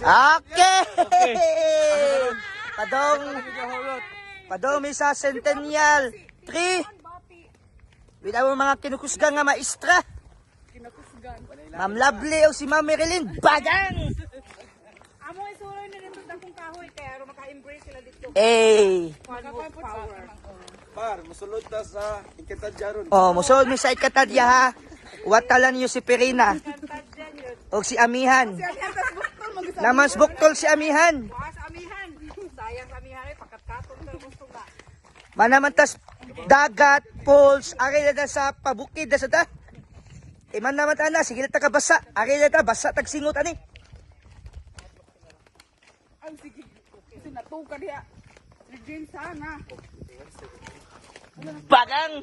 Okay. Padong mi sa Centennial 3. With our mga kinukusgan nga maestra. Ma'am Lovely o si Ma'am Marilyn Bagang. Amo isuroy na nito dakong kahoy kaya aro maka-embrace sila dito. Power. Par, musulod ta sa Ikatadya ron. Oh, musulod mi sa Ikatadya ha. Watalan niyo si Perina. O si Amihan. Lamans buktol si Amihan. Bukas amihan. Sayang sa amihan ay pagkatkatong pero gusto nga. Manamantas dagat, pools, ari na sa pabukid na sa ta. Iman naman ana, sige na ta basa. Ari na ta, basa tagsingot ani. Ay sige. Kasi natuka diha. Regine sana. Bagang!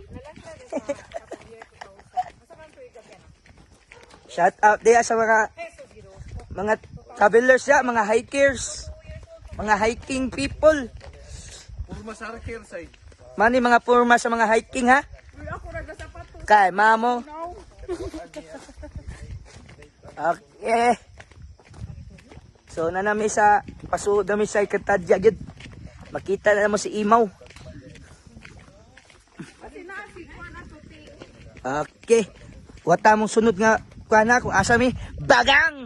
Shout out dia sa mga travelers ya, mga hikers, mga hiking people. Purma sa Arker side. Mani mga purma sa mga hiking ha. Uy ako nagsapatos. Kay mamo. No. Okay. So na nami sa paso dami sa Ikatadya gid. Makita na mo si Imaw. Kasi nasi ko na tuti. Okay. Wata mong sunod nga kuana kung asa mi bagang.